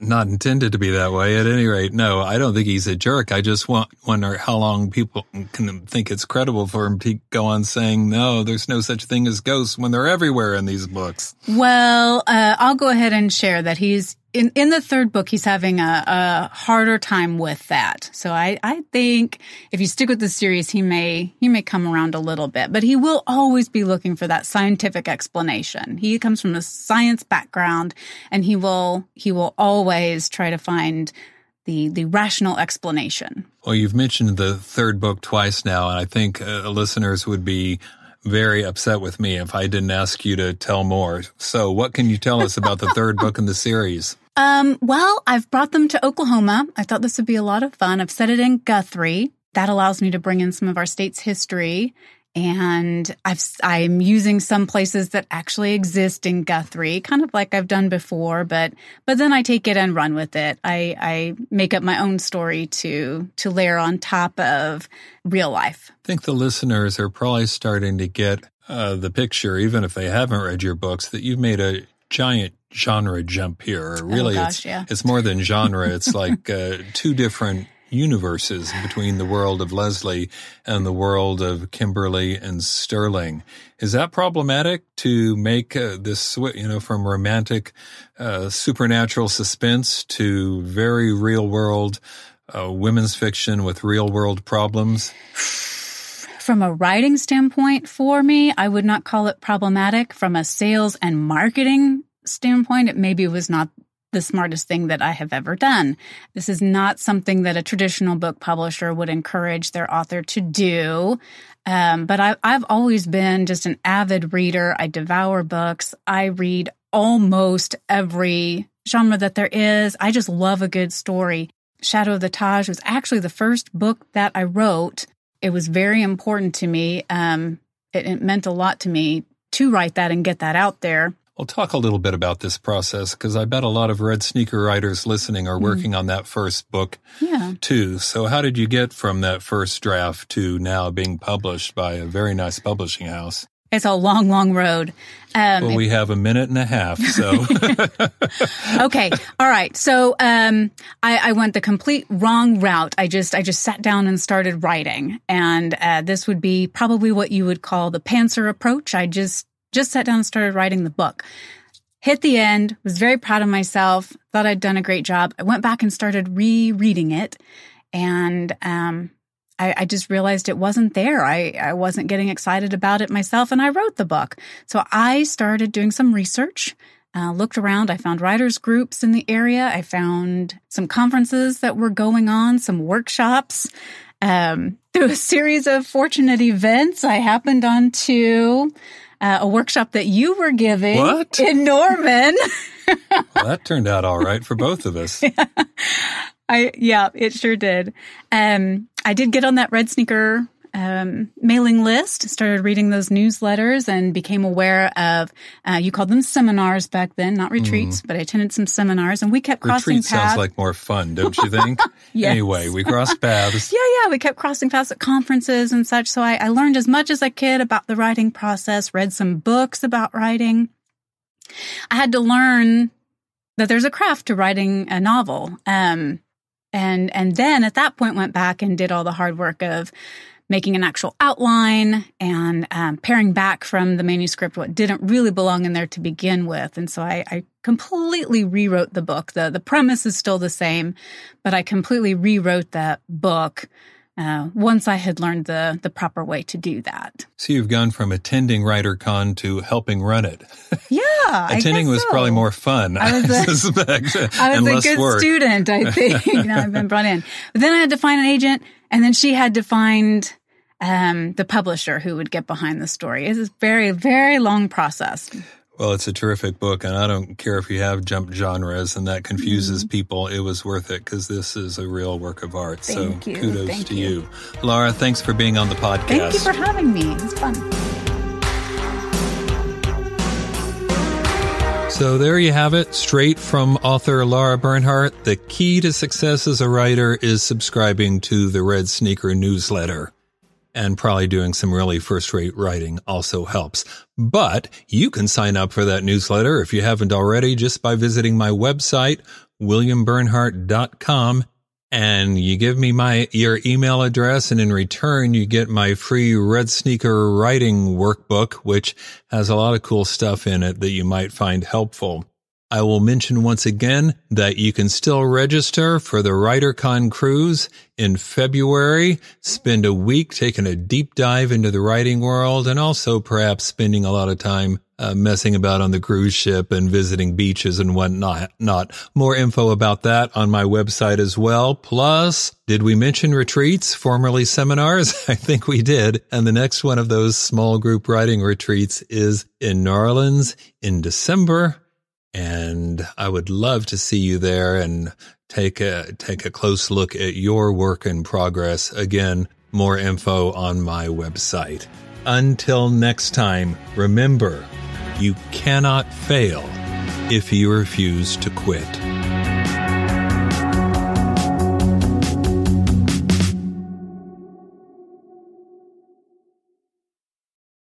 Not intended to be that way. At any rate, no, I don't think he's a jerk. I just wonder how long people can think it's credible for him to go on saying, no, there's no such thing as ghosts when they're everywhere in these books. Well, I'll go ahead and share that he's in the third book, he's having a harder time with that. So I think if you stick with the series, he may come around a little bit, but he will always be looking for that scientific explanation. He comes from a science background, and he will always try to find the rational explanation. Well, you've mentioned the third book twice now, and I think listeners would be very upset with me if I didn't ask you to tell more. So what can you tell us about the third book in the series? Well, I've brought them to Oklahoma. I thought this would be a lot of fun. I've set it in Guthrie. That allows me to bring in some of our state's history. And I'm using some places that actually exist in Guthrie, kind of like I've done before, but then I take it and run with it. I make up my own story to layer on top of real life. I think the listeners are probably starting to get the picture, even if they haven't read your books, that you've made a giant genre jump here. Really, it's more than genre. It's like two different universes between the world of Leslie and the world of Kimberly and Sterling. Is that problematic to make this, from romantic, supernatural suspense to very real world women's fiction with real world problems? From a writing standpoint, for me, I would not call it problematic. From a sales and marketing standpoint, it maybe was not the smartest thing that I have ever done. This is not something that a traditional book publisher would encourage their author to do. But I've always been just an avid reader. I devour books. I read almost every genre that there is. I just love a good story. Shadow of the Taj was actually the first book that I wrote. It was very important to me. It meant a lot to me to write that and get that out there. Well, talk a little bit about this process, because I bet a lot of Red Sneaker writers listening are working on that first book, too. So how did you get from that first draft to now being published by a very nice publishing house? It's a long, long road. Well, we have a minute and a half, so. Okay. All right. So I went the complete wrong route. I just sat down and started writing. And this would be probably what you would call the pantser approach. I just sat down and started writing the book. Hit the end, was very proud of myself, thought I'd done a great job. I went back and started rereading it, and I just realized it wasn't there. I wasn't getting excited about it myself, and I wrote the book. So I started doing some research, looked around. I found writers' groups in the area. I found some conferences that were going on, some workshops. Through a series of fortunate events, I happened onto a workshop that you were giving in Norman. Well, that turned out all right for both of us. Yeah, it sure did. I did get on that Red Sneaker mailing list, started reading those newsletters, and became aware of, you called them seminars back then, not retreats, but I attended some seminars, and we kept crossing paths. Retreat sounds like more fun, don't you think? Yes. Anyway, we crossed paths. Yeah, we kept crossing paths at conferences and such, so I learned as much as I could about the writing process, read some books about writing. I had to learn that there's a craft to writing a novel, and then at that point went back and did all the hard work of making an actual outline and paring back from the manuscript what didn't really belong in there to begin with. And so I completely rewrote the book. The premise is still the same, but I completely rewrote that book once I had learned the proper way to do that. So you've gone from attending WriterCon to helping run it. Yeah, attending was probably more fun, I suspect. I was a good student, I think. I've been brought in. But then I had to find an agent, and then she had to find the publisher who would get behind the story. It's a very, very long process. Well, it's a terrific book, and I don't care if you have jumped genres and that confuses people. It was worth it because this is a real work of art. Thank you. Kudos to you. Lara, thanks for being on the podcast. Thank you for having me. It was fun. So there you have it, straight from author Lara Bernhardt. The key to success as a writer is subscribing to the Red Sneaker newsletter. and probably doing some really first-rate writing also helps. But you can sign up for that newsletter if you haven't already just by visiting my website, williambernhardt.com, and you give me your email address, and in return you get my free Red Sneaker writing workbook, which has a lot of cool stuff in it that you might find helpful. I will mention once again that you can still register for the WriterCon cruise in February, spend a week taking a deep dive into the writing world, and also perhaps spending a lot of time messing about on the cruise ship and visiting beaches and whatnot. More info about that on my website as well. Plus, did we mention retreats, formerly seminars? I think we did. And the next one of those small group writing retreats is in New Orleans in December. And I would love to see you there and take a close look at your work in progress. Again, more info on my website. Until next time, remember, you cannot fail if you refuse to quit.